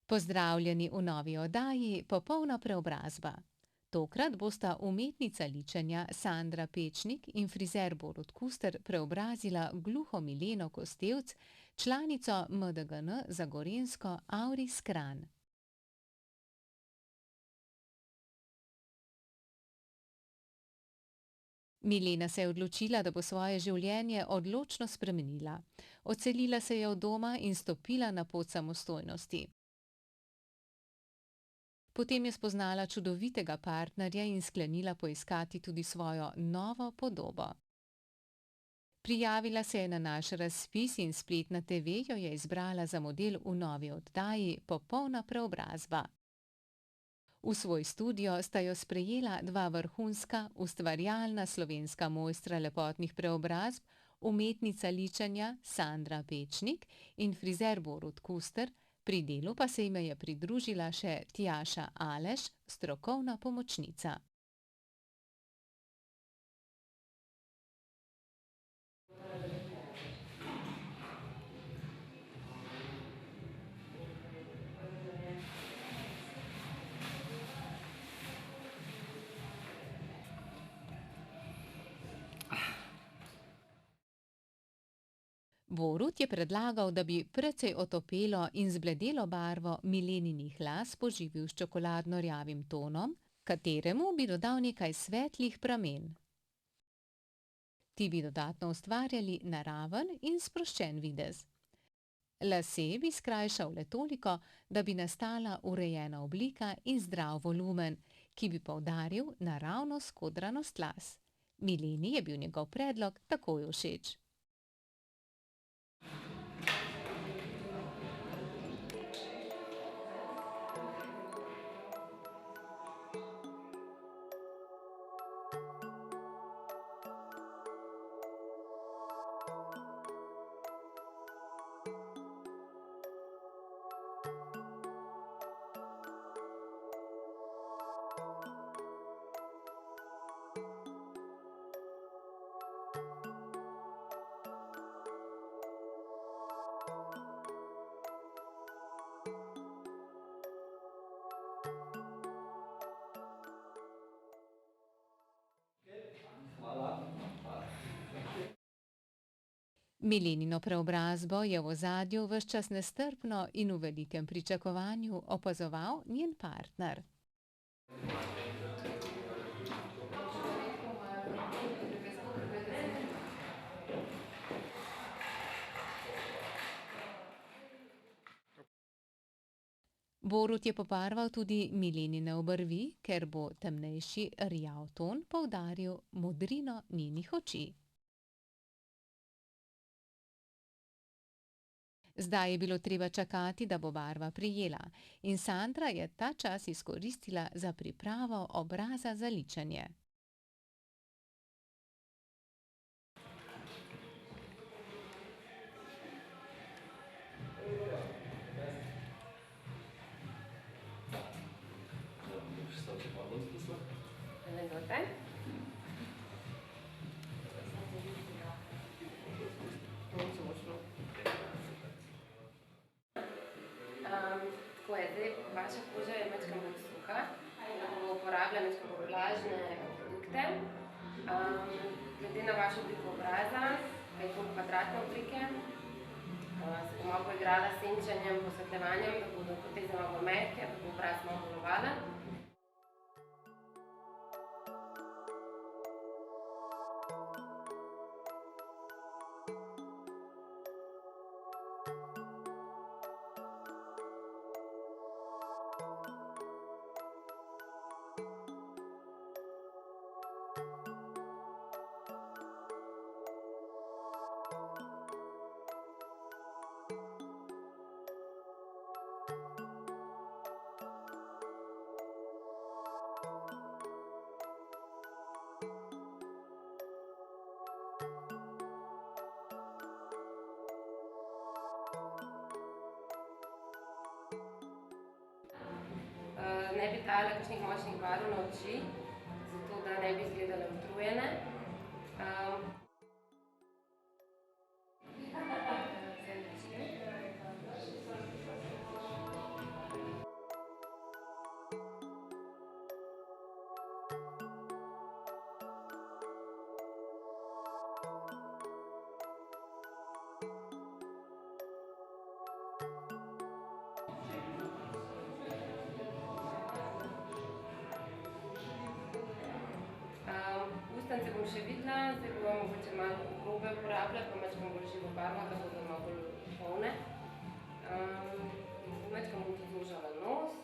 Pozdravljeni v novi oddaji Popolna preobrazba. Tokrat bosta umetnica ličenja Sandra Pečnik in frizer Borut Kuster preobrazila gluho Mileno Kostevc, članico MDGN za Gorenjsko Auris Kranj. Milena se je odločila, da bo svoje življenje odločno spremenila. Odselila se je od doma in stopila na pot samostojnosti. Potem je spoznala čudovitega partnerja in sklenila poiskati tudi svojo novo podobo. Prijavila se je na naš razpis in spletna TV jo je izbrala za model v novi oddaji Popolna preobrazba. V svoj studio sta jo sprejela dva vrhunska, ustvarjalna slovenska mojstra lepotnih preobrazb, umetnica ličenja Sandra Pečnik in frizer Borut Kuster, pri delu pa se jima je pridružila še Tjaša Aleš, strokovna pomočnica. Borut je predlagal, da bi precej otopelo in zbledelo barvo Mileninih las poživil s čokoladno-rjavim tonom, kateremu bi dodal nekaj svetlih pramen. Ti bi dodatno ustvarjali naraven in sproščen videz. Lase bi skrajšal le toliko, da bi nastala urejena oblika in zdrav volumen, ki bi poudaril naravno skodranost las. Mileni je bil njegov predlog takoj všeč. Milenino preobrazbo je v ozadju ves čas nestrpno in v velikem pričakovanju opazoval njen partner. Borut je pobarval tudi Milenine obrvi, ker bo temnejši rjav ton poudaril modrino njenih oči. Zdaj je bilo treba čakati, da bo barva prijela, in Sandra je ta čas izkoristila za pripravo obraza za ličenje. Tako je, zdaj vaša koža je majčkeno bolj suha, bomo uporabljali majčkeno bolj vlažne produkte. Glede na vašo obliko obraza, kaj je to kvadratne oblike, se bom malo poigrala s senčenjem, posvetljevanjem, da bodo poteze malo bolj mehke, da bo obraz malo bolj ovalen. ne bi dala kakšnih močnih barv na oči, zato da ne bi izgledale utrujene. Ustnice bom še videla, zdaj bom mogoče malo probe uporabljati, pa majčkeno bolj živo barvo, da bodo malo bolj polne. Majčkeno bom tudi zožala nos.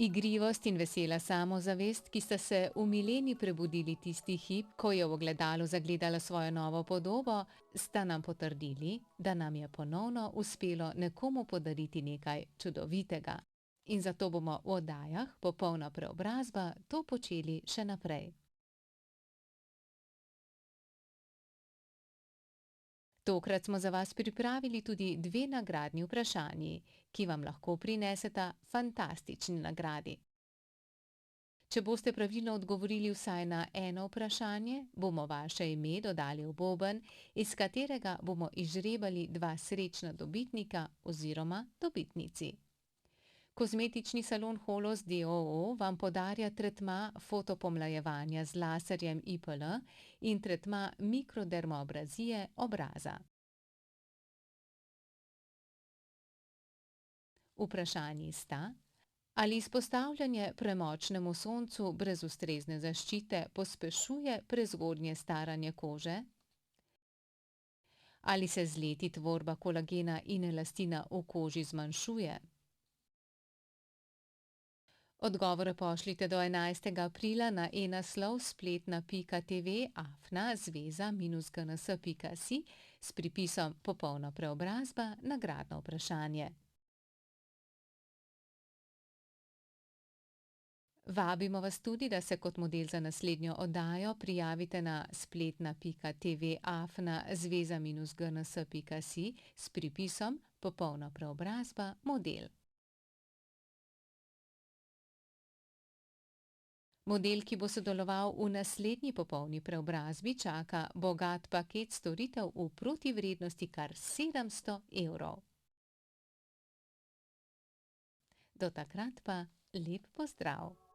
Igrivost in vesela samozavest, ki sta se v Mileni prebudili tisti hip, ko je v ogledalu zagledala svojo novo podobo, sta nam potrdili, da nam je ponovno uspelo nekomu podariti nekaj čudovitega. In zato bomo v oddajah Popolna preobrazba to počeli še naprej. Tokrat smo za vas pripravili tudi 2 nagradni vprašanji, ki vam lahko prineseta fantastični nagradi. Če boste pravilno odgovorili vsaj na eno vprašanje, bomo vaše ime dodali v boben, iz katerega bomo izžrebali 2 srečna dobitnika oziroma dobitnici. Kozmetični salon Holos d. o. o. vam podarja tretma fotopomlajevanja z laserjem IPL in tretma mikrodermoabrazije obraza. Vprašanji sta: ali izpostavljanje premočnemu soncu brez ustrezne zaščite pospešuje prezgodnje staranje kože? Ali se z leti tvorba kolagena in elastina v koži zmanjšuje? Odgovore pošljite do 11. aprila na e-naslov spletna.tv@zveza-gns.si s pripisom Popolna preobrazba nagradno vprašanje. Vabimo vas tudi, da se kot model za naslednjo oddajo prijavite na spletna.tv@zveza-gns.si s pripisom Popolna preobrazba model. Model, ki bo sodeloval v naslednji popolni preobrazbi, čaka bogat paket storitev v protivrednosti kar 700 evrov. Do takrat pa lep pozdrav!